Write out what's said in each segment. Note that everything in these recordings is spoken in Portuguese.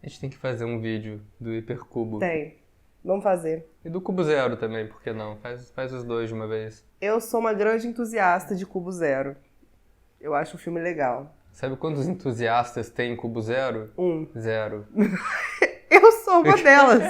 A gente tem que fazer um vídeo do Hipercubo. Tem. Vamos fazer. E do Cubo Zero também, por que não? Faz os dois de uma vez. Eu sou uma grande entusiasta de Cubo Zero. Eu acho o filme legal. Sabe quantos entusiastas tem em Cubo Zero? 0. Eu sou uma delas.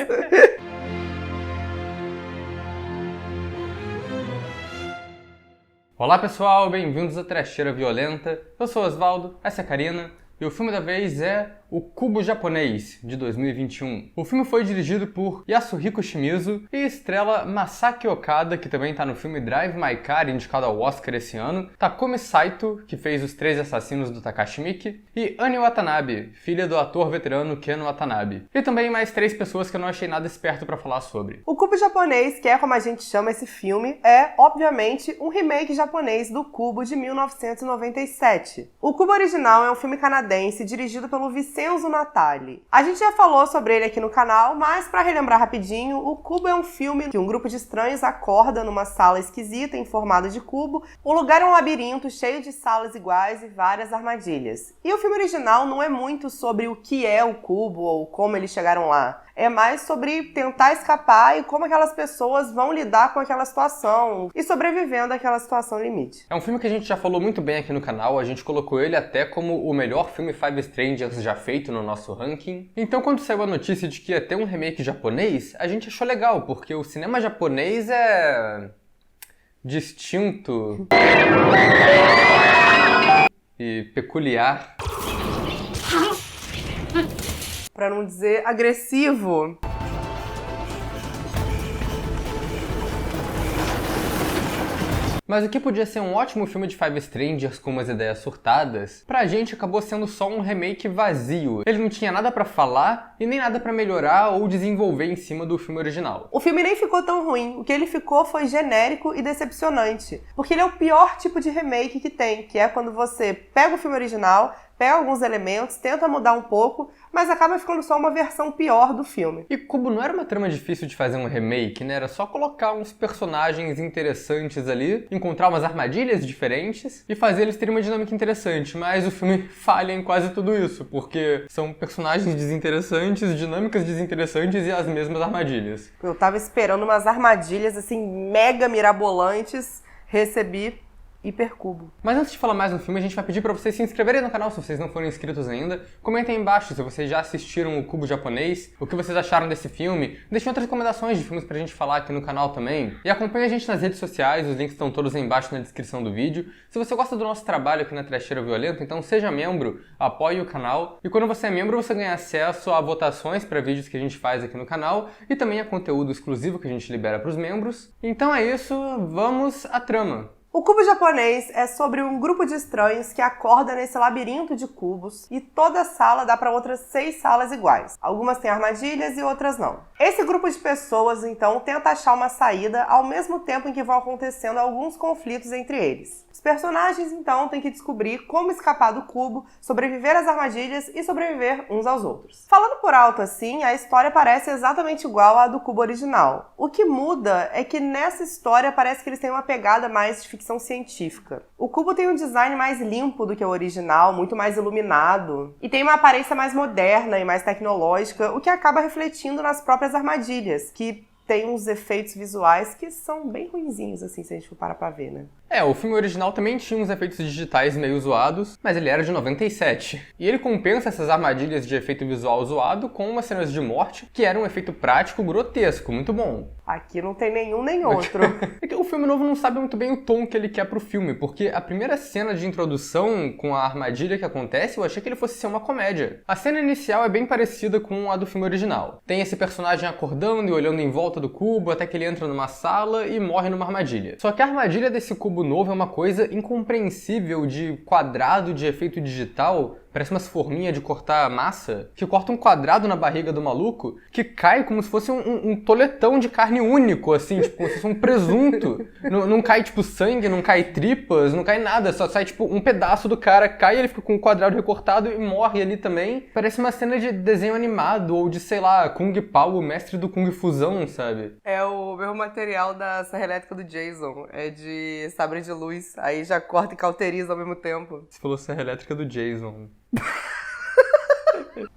Olá pessoal, bem-vindos à Trecheira Violenta. Eu sou o Osvaldo, essa é a Karina. E o filme da vez é O Cubo Japonês, de 2021. O filme foi dirigido por Yasuhiko Shimizu e estrela Masaki Okada, que também tá no filme Drive My Car, indicado ao Oscar esse ano, Takumi Saito, que fez Os 13 Assassinos do Takashi Miike, e Annie Watanabe, filha do ator veterano Ken Watanabe. E também mais 3 pessoas que eu não achei nada esperto pra falar sobre. O Cubo Japonês, que é como a gente chama esse filme, é, obviamente, um remake japonês do Cubo de 1997. O Cubo original é um filme canadense dirigido pelo Vincenzo Natali. A gente já falou sobre ele aqui no canal, mas para relembrar rapidinho, o Cubo é um filme que um grupo de estranhos acorda numa sala esquisita em formato de cubo. O lugar é um labirinto cheio de salas iguais e várias armadilhas. E o filme original não é muito sobre o que é o cubo ou como eles chegaram lá. É mais sobre tentar escapar e como aquelas pessoas vão lidar com aquela situação e sobrevivendo àquela situação limite. É um filme que a gente já falou muito bem aqui no canal, a gente colocou ele até como o melhor filme Five Strangers já feito no nosso ranking. Então quando saiu a notícia de que ia ter um remake japonês, a gente achou legal, porque o cinema japonês é distinto e peculiar. Pra não dizer agressivo. Mas o que podia ser um ótimo filme de Five Strangers com umas ideias surtadas, pra gente acabou sendo só um remake vazio. Ele não tinha nada pra falar e nem nada pra melhorar ou desenvolver em cima do filme original. O filme nem ficou tão ruim, o que ele ficou foi genérico e decepcionante. Porque ele é o pior tipo de remake que tem, que é quando você pega o filme original, pega alguns elementos, tenta mudar um pouco, mas acaba ficando só uma versão pior do filme. E Cubo não era uma trama difícil de fazer um remake, né? Era só colocar uns personagens interessantes ali, encontrar umas armadilhas diferentes e fazer eles terem uma dinâmica interessante. Mas o filme falha em quase tudo isso, porque são personagens desinteressantes, dinâmicas desinteressantes e as mesmas armadilhas. Eu tava esperando umas armadilhas assim mega mirabolantes, recebi Hipercubo. Mas antes de falar mais no filme, a gente vai pedir pra vocês se inscreverem no canal se vocês não forem inscritos ainda. Comentem aí embaixo se vocês já assistiram o Cubo Japonês, o que vocês acharam desse filme. Deixem outras recomendações de filmes pra gente falar aqui no canal também. E acompanhe a gente nas redes sociais, os links estão todos aí embaixo na descrição do vídeo. Se você gosta do nosso trabalho aqui na Trecheira Violenta, então seja membro, apoie o canal. E quando você é membro, você ganha acesso a votações para vídeos que a gente faz aqui no canal e também a conteúdo exclusivo que a gente libera para os membros. Então é isso, vamos à trama. O Cubo Japonês é sobre um grupo de estranhos que acorda nesse labirinto de cubos e toda sala dá para outras 6 salas iguais. Algumas têm armadilhas e outras não. Esse grupo de pessoas, então, tenta achar uma saída ao mesmo tempo em que vão acontecendo alguns conflitos entre eles. Os personagens, então, têm que descobrir como escapar do cubo, sobreviver às armadilhas e sobreviver uns aos outros. Falando por alto assim, a história parece exatamente igual à do cubo original. O que muda é que nessa história parece que eles têm uma pegada mais de ficção científica. O cubo tem um design mais limpo do que o original, muito mais iluminado, e tem uma aparência mais moderna e mais tecnológica, o que acaba refletindo nas próprias armadilhas, que tem uns efeitos visuais que são bem ruinzinhos, assim, se a gente for parar pra ver, né? O filme original também tinha uns efeitos digitais meio zoados, mas ele era de 97. E ele compensa essas armadilhas de efeito visual zoado com umas cenas de morte, que era um efeito prático grotesco, muito bom. Aqui não tem nenhum nem outro. É que o filme novo não sabe muito bem o tom que ele quer pro filme, porque a primeira cena de introdução com a armadilha que acontece, eu achei que ele fosse ser uma comédia. A cena inicial é bem parecida com a do filme original. Tem esse personagem acordando e olhando em volta do cubo até que ele entra numa sala e morre numa armadilha. Só que a armadilha desse cubo novo é uma coisa incompreensível de quadrado de efeito digital, parece umas forminhas de cortar massa, que corta um quadrado na barriga do maluco, que cai como se fosse um toletão de carne único, assim, tipo, como se fosse um presunto. Não cai, tipo, sangue, não cai tripas, não cai nada, só sai, tipo, um pedaço do cara, cai, ele fica com um quadrado recortado e morre ali também. Parece uma cena de desenho animado, ou de, sei lá, Kung Pao, o mestre do Kung Fusão, sabe? É o mesmo material da serra elétrica do Jason, é de sabre de luz, aí já corta e cauteriza ao mesmo tempo. Você falou serra elétrica do Jason.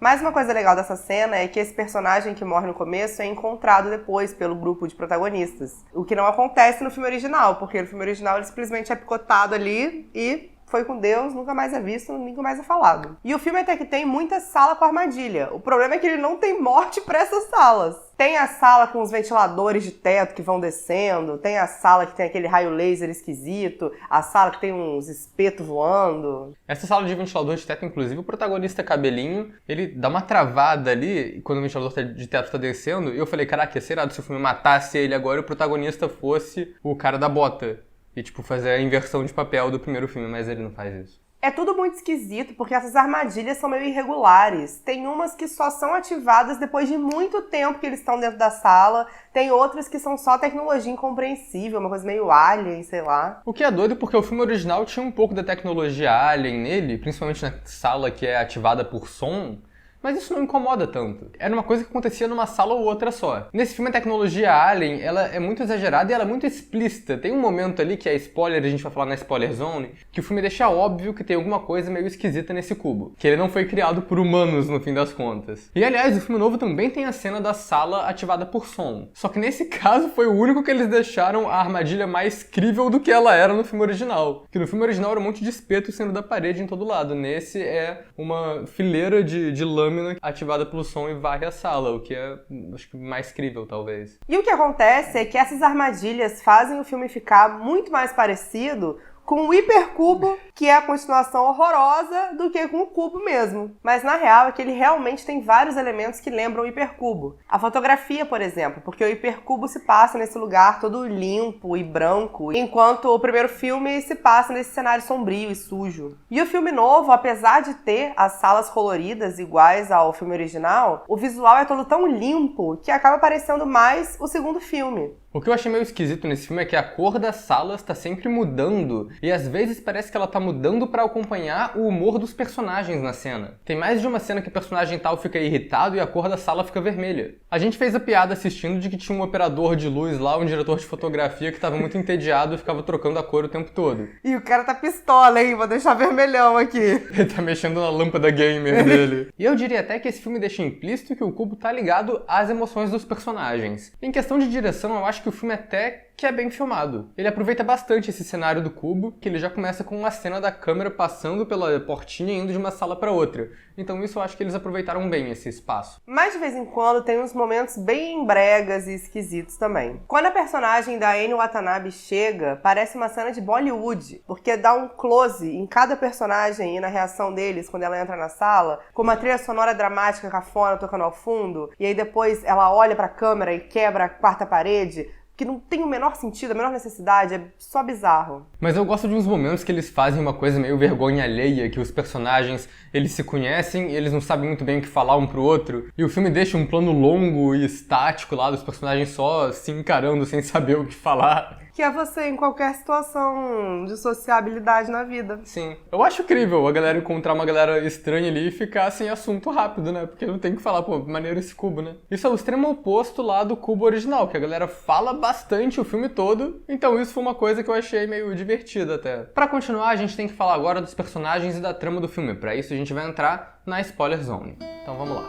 Mais uma coisa legal dessa cena é que esse personagem que morre no começo é encontrado depois pelo grupo de protagonistas. O que não acontece no filme original, porque no filme original ele simplesmente é picotado ali e foi com Deus, nunca mais é visto, nunca mais é falado. E o filme até que tem muita sala com armadilha. O problema é que ele não tem morte para essas salas. Tem a sala com os ventiladores de teto que vão descendo, tem a sala que tem aquele raio laser esquisito, a sala que tem uns espetos voando. Essa sala de ventilador de teto, inclusive, o protagonista Cabelinho, ele dá uma travada ali quando o ventilador de teto tá descendo, e eu falei, caraca, ia ser irado se o filme matasse ele agora e o protagonista fosse o cara da bota. E, tipo, fazer a inversão de papel do primeiro filme, mas ele não faz isso. É tudo muito esquisito, porque essas armadilhas são meio irregulares. Tem umas que só são ativadas depois de muito tempo que eles estão dentro da sala. Tem outras que são só tecnologia incompreensível, uma coisa meio alien, sei lá. O que é doido porque o filme original tinha um pouco da tecnologia alien nele, principalmente na sala que é ativada por som. Mas isso não incomoda tanto. Era uma coisa que acontecia numa sala ou outra só. Nesse filme, a tecnologia Alien, ela é muito exagerada e ela é muito explícita. Tem um momento ali que é spoiler, a gente vai falar na spoiler zone, que o filme deixa óbvio que tem alguma coisa meio esquisita nesse cubo. Que ele não foi criado por humanos, no fim das contas. E, aliás, o filme novo também tem a cena da sala ativada por som. Só que nesse caso foi o único que eles deixaram a armadilha mais crível do que ela era no filme original. Que no filme original era um monte de espeto saindo da parede em todo lado. Nesse é uma fileira de lâmina ativada pelo som e varre a sala, o que é, acho que, mais crível, talvez. E o que acontece é que essas armadilhas fazem o filme ficar muito mais parecido com o hipercubo, que é a continuação horrorosa, do que com o cubo mesmo. Mas na real é que ele realmente tem vários elementos que lembram o hipercubo. A fotografia, por exemplo, porque o hipercubo se passa nesse lugar todo limpo e branco, enquanto o primeiro filme se passa nesse cenário sombrio e sujo. E o filme novo, apesar de ter as salas coloridas iguais ao filme original, o visual é todo tão limpo que acaba parecendo mais o segundo filme. O que eu achei meio esquisito nesse filme é que a cor das salas tá sempre mudando, e às vezes parece que ela tá mudando pra acompanhar o humor dos personagens na cena. Tem mais de uma cena que o personagem tal fica irritado e a cor da sala fica vermelha. A gente fez a piada assistindo de que tinha um operador de luz lá, um diretor de fotografia que tava muito entediado e ficava trocando a cor o tempo todo. E o cara tá pistola, hein? Vou deixar vermelhão aqui. Ele tá mexendo na lâmpada gamer dele. E eu diria até que esse filme deixa implícito que o cubo tá ligado às emoções dos personagens. Em questão de direção, eu acho que o filme até que é bem filmado. Ele aproveita bastante esse cenário do cubo, que ele já começa com uma cena da câmera passando pela portinha e indo de uma sala para outra. Então isso eu acho que eles aproveitaram bem esse espaço. Mas de vez em quando tem uns momentos bem bregas e esquisitos também. Quando a personagem da Anne Watanabe chega, parece uma cena de Bollywood, porque dá um close em cada personagem e na reação deles quando ela entra na sala, com uma trilha sonora dramática cafona tocando ao fundo, e aí depois ela olha pra câmera e quebra a quarta parede, que não tem o menor sentido, a menor necessidade, é só bizarro. Mas eu gosto de uns momentos que eles fazem uma coisa meio vergonha alheia, que os personagens, eles se conhecem, eles não sabem muito bem o que falar um pro outro, e o filme deixa um plano longo e estático lá dos personagens só se encarando sem saber o que falar. Que é você em qualquer situação de sociabilidade na vida. Sim. Eu acho incrível a galera encontrar uma galera estranha ali e ficar sem assunto rápido, né? Porque não tem que falar, pô, maneiro esse cubo, né? Isso é o extremo oposto lá do cubo original, que a galera fala bastante o filme todo, então isso foi uma coisa que eu achei meio divertida até. Pra continuar, a gente tem que falar agora dos personagens e da trama do filme. Pra isso, a gente vai entrar na spoiler zone. Então vamos lá.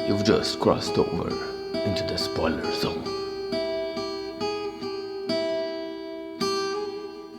You've just crossed over into the spoiler zone.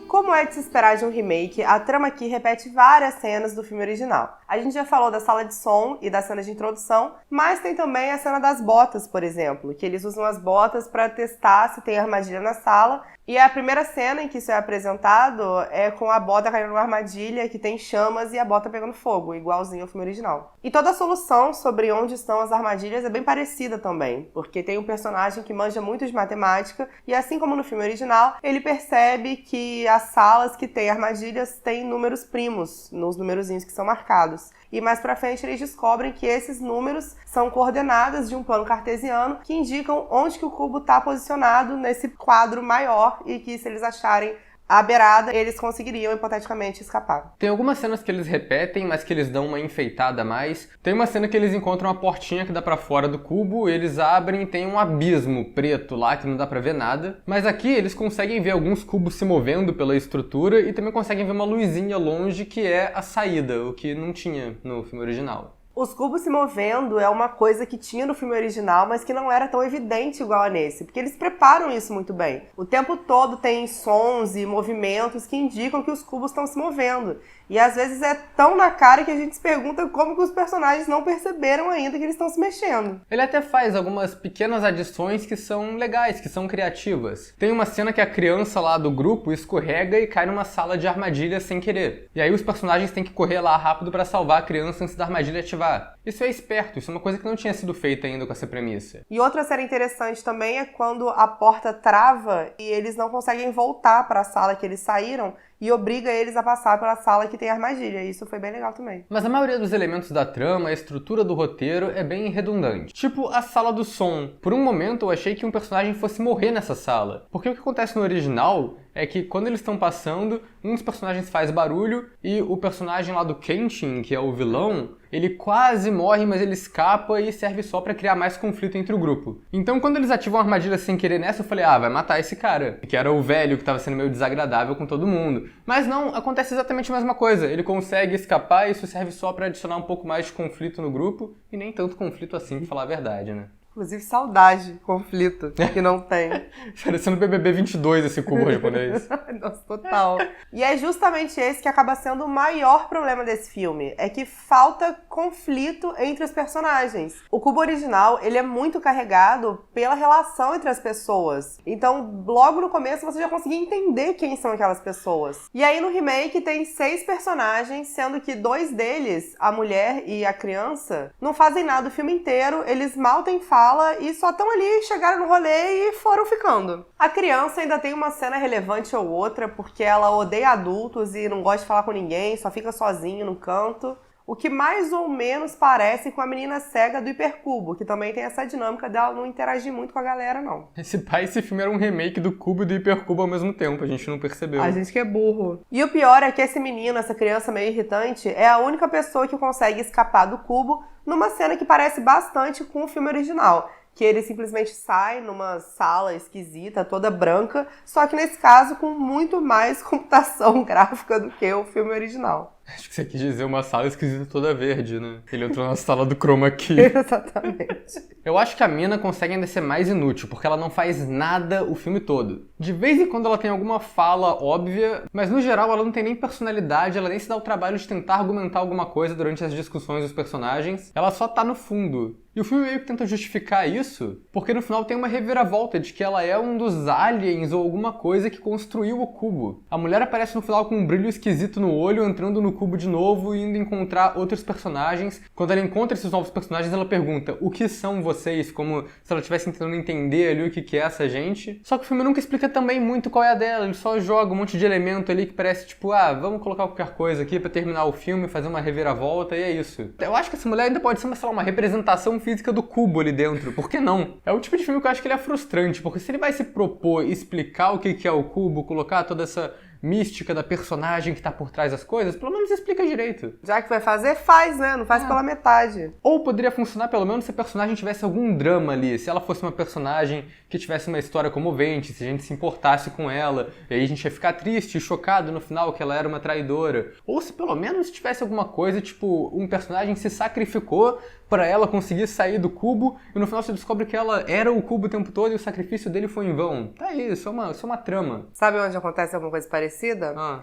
Como é de se esperar de um remake, a trama aqui repete várias cenas do filme original. A gente já falou da sala de som e da cena de introdução, mas tem também a cena das botas, por exemplo, que eles usam as botas para testar se tem armadilha na sala. E a primeira cena em que isso é apresentado é com a bota caindo numa armadilha que tem chamas e a bota pegando fogo, igualzinho ao filme original. E toda a solução sobre onde estão as armadilhas é bem parecida também, porque tem um personagem que manja muito de matemática e, assim como no filme original, ele percebe que as salas que têm armadilhas têm números primos nos numerozinhos que são marcados. E mais pra frente eles descobrem que esses números são coordenadas de um plano cartesiano que indicam onde que o cubo está posicionado nesse quadro maior e que, se eles acharem a beirada, eles conseguiriam hipoteticamente escapar. Tem algumas cenas que eles repetem, mas que eles dão uma enfeitada a mais. Tem uma cena que eles encontram uma portinha que dá pra fora do cubo, eles abrem e tem um abismo preto lá que não dá pra ver nada. Mas aqui eles conseguem ver alguns cubos se movendo pela estrutura e também conseguem ver uma luzinha longe que é a saída, o que não tinha no filme original. Os cubos se movendo é uma coisa que tinha no filme original, mas que não era tão evidente igual a nesse, porque eles preparam isso muito bem. O tempo todo tem sons e movimentos que indicam que os cubos estão se movendo. E às vezes é tão na cara que a gente se pergunta como que os personagens não perceberam ainda que eles estão se mexendo. Ele até faz algumas pequenas adições que são legais, que são criativas. Tem uma cena que a criança lá do grupo escorrega e cai numa sala de armadilha sem querer. E aí os personagens têm que correr lá rápido pra salvar a criança antes da armadilha ativar. Isso é esperto, isso é uma coisa que não tinha sido feita ainda com essa premissa. E outra cena interessante também é quando a porta trava e eles não conseguem voltar para a sala que eles saíram e obriga eles a passar pela sala que tem armadilha. Isso foi bem legal também. Mas a maioria dos elementos da trama, a estrutura do roteiro é bem redundante. Tipo a sala do som. Por um momento eu achei que um personagem fosse morrer nessa sala. Porque o que acontece no original é que quando eles estão passando, um dos personagens faz barulho e o personagem lá do Kenshin, que é o vilão, ele quase morre, mas ele escapa e serve só pra criar mais conflito entre o grupo. Então quando eles ativam a armadilha sem querer nessa, eu falei, vai matar esse cara. Que era o velho que tava sendo meio desagradável com todo mundo. Mas não, acontece exatamente a mesma coisa. Ele consegue escapar e isso serve só pra adicionar um pouco mais de conflito no grupo. E nem tanto conflito assim, pra falar a verdade, né? Inclusive saudade, conflito, que não tem. Parecendo BBB 22 esse cubo japonês. Nossa, total. E é justamente esse que acaba sendo o maior problema desse filme. É que falta conflito entre os personagens. O cubo original, ele é muito carregado pela relação entre as pessoas. Então, logo no começo, você já conseguia entender quem são aquelas pessoas. E aí, no remake, tem 6 personagens, sendo que 2 deles, a mulher e a criança, não fazem nada o filme inteiro. Eles mal têm fala e só estão ali, chegaram no rolê e foram ficando. A criança ainda tem uma cena relevante ou outra, porque ela odeia adultos e não gosta de falar com ninguém, só fica sozinho no canto. O que mais ou menos parece com a menina cega do Hipercubo, que também tem essa dinâmica dela não interagir muito com a galera, não. Esse filme era um remake do Cubo e do Hipercubo ao mesmo tempo, a gente não percebeu. A gente que é burro. E o pior é que esse menino, essa criança meio irritante, é a única pessoa que consegue escapar do cubo numa cena que parece bastante com o filme original. Que ele simplesmente sai numa sala esquisita, toda branca, só que nesse caso com muito mais computação gráfica do que o filme original. Acho que você quis dizer uma sala esquisita toda verde, né? Ele entrou na sala do chroma key. Exatamente. Eu acho que a mina consegue ainda ser mais inútil, porque ela não faz nada o filme todo. De vez em quando ela tem alguma fala óbvia, mas no geral ela não tem nem personalidade, ela nem se dá o trabalho de tentar argumentar alguma coisa durante as discussões dos personagens. Ela só tá no fundo. E o filme meio que tenta justificar isso, porque no final tem uma reviravolta de que ela é um dos aliens ou alguma coisa que construiu o cubo. A mulher aparece no final com um brilho esquisito no olho, entrando no cubo de novo e indo encontrar outros personagens. Quando ela encontra esses novos personagens, ela pergunta: o que são vocês? Como se ela estivesse tentando entender ali o que é essa gente. Só que o filme nunca explica também muito qual é a dela, ele só joga um monte de elemento ali que parece tipo, vamos colocar qualquer coisa aqui pra terminar o filme, fazer uma reviravolta e é isso. Eu acho que essa mulher ainda pode ser, sei lá, uma representação física do cubo ali dentro, por que não? É o tipo de filme que eu acho que ele é frustrante, porque se ele vai se propor explicar o que é o cubo, colocar toda essa mística da personagem que tá por trás das coisas, pelo menos explica direito. Já que vai fazer, faz, né? Não faz pela metade. Ou poderia funcionar pelo menos se a personagem tivesse algum drama ali, se ela fosse uma personagem que tivesse uma história comovente, se a gente se importasse com ela, e aí a gente ia ficar triste e chocado no final que ela era uma traidora. Ou se pelo menos tivesse alguma coisa, tipo, um personagem se sacrificou pra ela conseguir sair do cubo, e no final você descobre que ela era o cubo o tempo todo e o sacrifício dele foi em vão. Tá aí, isso é uma trama. Sabe onde acontece alguma coisa parecida?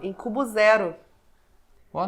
Em Cubo Zero.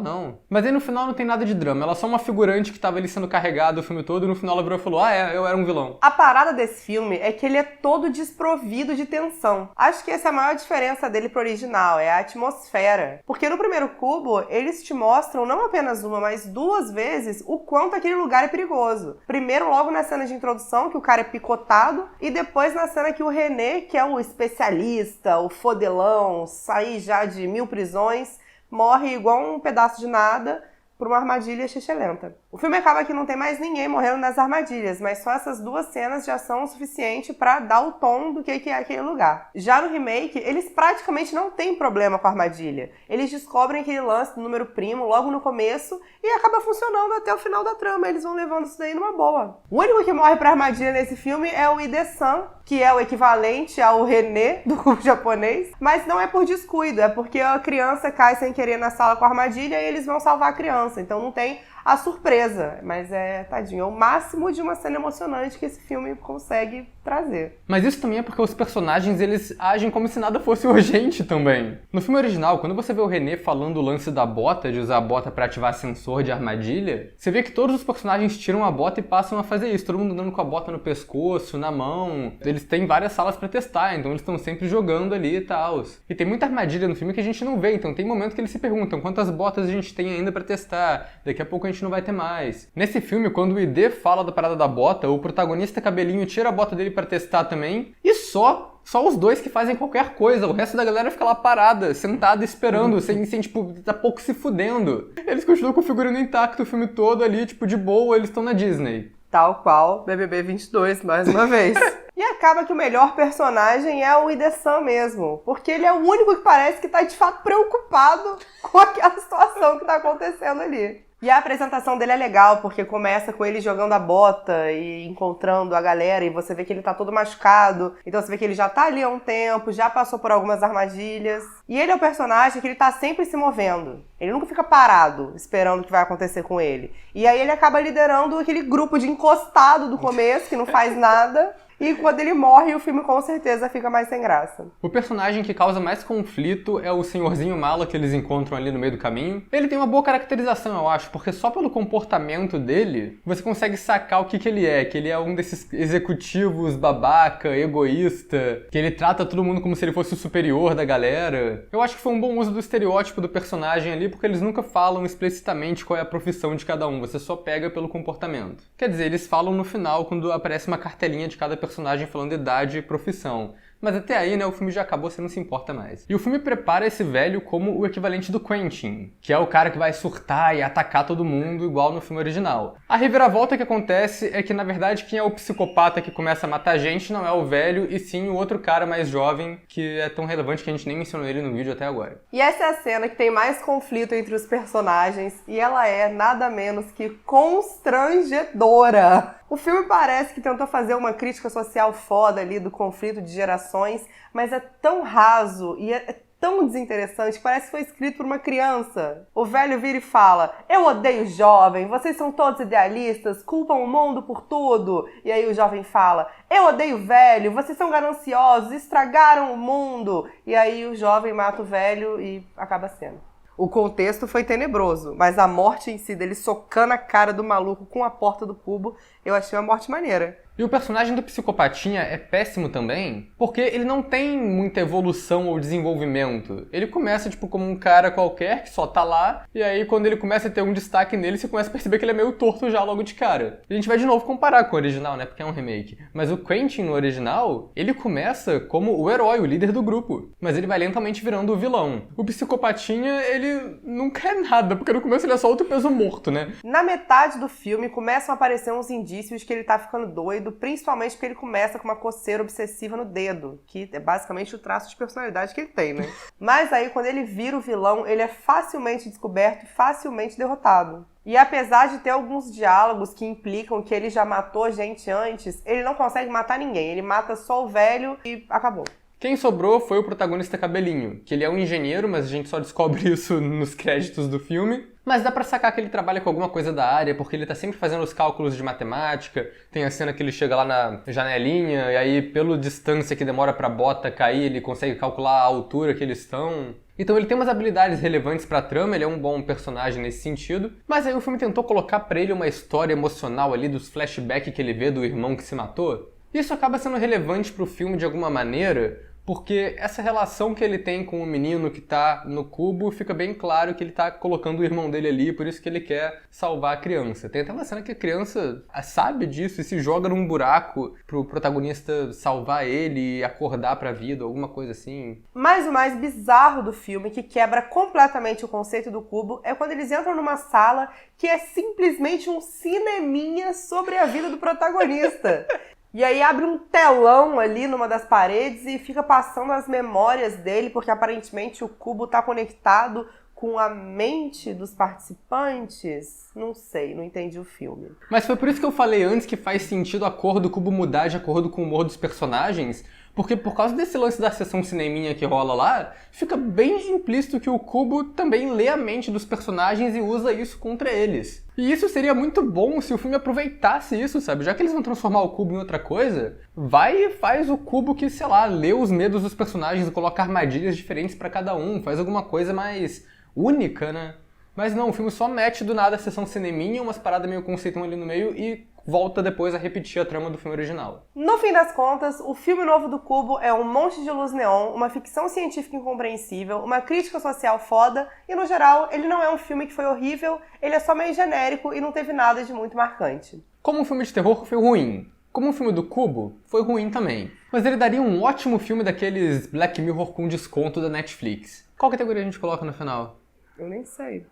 Não. Mas aí no final não tem nada de drama. Ela é só uma figurante que tava ali sendo carregada o filme todo e no final ela virou e falou, eu era um vilão. A parada desse filme é que ele é todo desprovido de tensão. Acho que essa é a maior diferença dele pro original, é a atmosfera. Porque no primeiro Cubo, eles te mostram não apenas uma, mas 2 vezes o quanto aquele lugar é perigoso. Primeiro logo na cena de introdução, que o cara é picotado, e depois na cena que o René, que é o especialista, o fodelão, sair já de 1000 prisões, morre igual um pedaço de nada por uma armadilha xixelenta. O filme acaba que não tem mais ninguém morrendo nas armadilhas, mas só essas 2 cenas já são o suficiente pra dar o tom do que é aquele lugar. Já no remake, eles praticamente não têm problema com a armadilha. Eles descobrem aquele lance do número primo logo no começo e acaba funcionando até o final da trama. Eles vão levando isso daí numa boa. O único que morre pra armadilha nesse filme é o Ide-san, que é o equivalente ao René do cubo japonês, mas não é por descuido, é porque a criança cai sem querer na sala com a armadilha e eles vão salvar a criança. Então não tem a surpresa. Mas tadinho, é o máximo de uma cena emocionante que esse filme consegue trazer. Mas isso também é porque os personagens, eles agem como se nada fosse urgente também. No filme original, quando você vê o René falando o lance da bota, de usar a bota pra ativar sensor de armadilha, você vê que todos os personagens tiram a bota e passam a fazer isso. Todo mundo andando com a bota no pescoço, na mão. Eles têm várias salas pra testar, então eles estão sempre jogando ali e tal. E tem muita armadilha no filme que a gente não vê, então tem momentos que eles se perguntam quantas botas a gente tem ainda pra testar, daqui a pouco a gente não vai ter mais. Nesse filme, quando o ID fala da parada da bota, o protagonista cabelinho tira a bota dele pra testar também, e só os dois que fazem qualquer coisa, o resto da galera fica lá parada, sentada, esperando, sem tipo, tá pouco se fudendo. Eles continuam com o figurino intacto o filme todo ali, tipo, de boa, eles estão na Disney. Tal qual BBB 22, mais uma vez. E acaba que o melhor personagem é o Ide-san mesmo, porque ele é o único que parece que tá de fato preocupado com aquela situação que tá acontecendo ali. E a apresentação dele é legal, porque começa com ele jogando a bota e encontrando a galera, e você vê que ele tá todo machucado, então você vê que ele já tá ali há um tempo, já passou por algumas armadilhas. E ele é o personagem que ele tá sempre se movendo. Ele nunca fica parado, esperando o que vai acontecer com ele. E aí ele acaba liderando aquele grupo de encostado do começo, que não faz nada. E quando ele morre, o filme com certeza fica mais sem graça. O personagem que causa mais conflito é o senhorzinho mala que eles encontram ali no meio do caminho. Ele tem uma boa caracterização, eu acho, porque só pelo comportamento dele, você consegue sacar o que ele é. Que ele é um desses executivos babaca, egoísta, que ele trata todo mundo como se ele fosse o superior da galera. Eu acho que foi um bom uso do estereótipo do personagem ali, porque eles nunca falam explicitamente qual é a profissão de cada um, você só pega pelo comportamento. Quer dizer, eles falam no final, quando aparece uma cartelinha de cada personagem falando idade e profissão. Mas até aí, né, o filme já acabou, você não se importa mais. E o filme prepara esse velho como o equivalente do Quentin, que é o cara que vai surtar e atacar todo mundo igual no filme original. A reviravolta que acontece é que, na verdade, quem é o psicopata que começa a matar gente não é o velho, e sim o outro cara mais jovem, que é tão relevante que a gente nem mencionou ele no vídeo até agora. E essa é a cena que tem mais conflito entre os personagens, e ela é nada menos que constrangedora. O filme parece que tentou fazer uma crítica social foda ali do conflito de gerações, mas é tão raso e é tão desinteressante que parece que foi escrito por uma criança. O velho vira e fala: eu odeio jovem, vocês são todos idealistas, culpam o mundo por tudo. E aí o jovem fala: eu odeio velho, vocês são gananciosos, estragaram o mundo. E aí o jovem mata o velho e acaba a cena. O contexto foi tenebroso, mas a morte em si, dele socando a cara do maluco com a porta do cubo, eu achei uma morte maneira. E o personagem do psicopatinha é péssimo também, porque ele não tem muita evolução ou desenvolvimento. Ele começa, tipo, como um cara qualquer que só tá lá, e aí quando ele começa a ter um destaque nele, você começa a perceber que ele é meio torto já logo de cara. E a gente vai de novo comparar com o original, né, porque é um remake. Mas o Quentin no original, ele começa como o herói, o líder do grupo, mas ele vai lentamente virando o vilão. O psicopatinha, ele nunca é nada, porque no começo ele é só outro peso morto, né? Na metade do filme começam a aparecer uns indícios que ele tá ficando doido, principalmente porque ele começa com uma coceira obsessiva no dedo, que é basicamente o traço de personalidade que ele tem, né? Mas aí, quando ele vira o vilão, ele é facilmente descoberto e facilmente derrotado. E apesar de ter alguns diálogos que implicam que ele já matou gente antes, ele não consegue matar ninguém. Ele mata só o velho e acabou. Quem sobrou foi o protagonista cabelinho, que ele é um engenheiro, mas a gente só descobre isso nos créditos do filme. Mas dá pra sacar que ele trabalha com alguma coisa da área, porque ele tá sempre fazendo os cálculos de matemática. Tem a cena que ele chega lá na janelinha, e aí, pela distância que demora pra bota cair, ele consegue calcular a altura que eles estão. Então ele tem umas habilidades relevantes pra trama, ele é um bom personagem nesse sentido. Mas aí o filme tentou colocar pra ele uma história emocional ali dos flashbacks que ele vê do irmão que se matou. Isso acaba sendo relevante pro filme de alguma maneira, porque essa relação que ele tem com o menino que tá no cubo, fica bem claro que ele tá colocando o irmão dele ali, por isso que ele quer salvar a criança. Tem até uma cena que a criança sabe disso e se joga num buraco pro protagonista salvar ele e acordar pra vida, alguma coisa assim. Mas o mais bizarro do filme, que quebra completamente o conceito do cubo, é quando eles entram numa sala que é simplesmente um cineminha sobre a vida do protagonista. E aí abre um telão ali numa das paredes e fica passando as memórias dele, porque aparentemente o cubo tá conectado com a mente dos participantes. Não sei, não entendi o filme. Mas foi por isso que eu falei antes que faz sentido a cor do cubo mudar de acordo com o humor dos personagens, Porque por causa desse lance da sessão cineminha que rola lá, fica bem implícito que o Kubo também lê a mente dos personagens e usa isso contra eles. E isso seria muito bom se o filme aproveitasse isso, sabe? Já que eles vão transformar o Kubo em outra coisa, vai e faz o Kubo que, sei lá, lê os medos dos personagens e coloca armadilhas diferentes pra cada um, faz alguma coisa mais única, né? Mas não, o filme só mete do nada a sessão cineminha, umas paradas meio conceituam ali no meio e volta depois a repetir a trama do filme original. No fim das contas, o filme novo do Kubo é um monte de luz neon, uma ficção científica incompreensível, uma crítica social foda e, no geral, ele não é um filme que foi horrível, ele é só meio genérico e não teve nada de muito marcante. Como um filme de terror foi ruim. Como um filme do Kubo, foi ruim também. Mas ele daria um ótimo filme daqueles Black Mirror com desconto da Netflix. Qual categoria a gente coloca no final? Eu nem sei.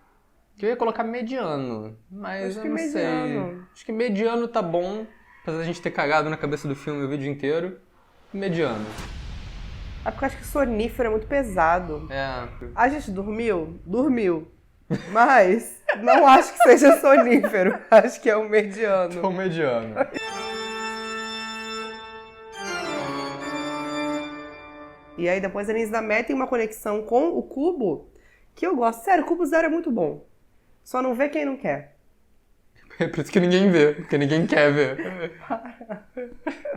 Eu ia colocar mediano, mas eu não mediano. sei. Acho que mediano tá bom, apesar da gente ter cagado na cabeça do filme o vídeo inteiro. Mediano. É porque eu acho que sonífero é muito pesado. É. A gente dormiu? Dormiu. Mas não acho que seja sonífero. Acho que é um mediano. Tô mediano. E aí depois eles ainda metem uma conexão com o Kubo que eu gosto. Sério, o Kubo Zero é muito bom. Só não vê quem não quer. É por isso que ninguém vê, porque ninguém quer ver.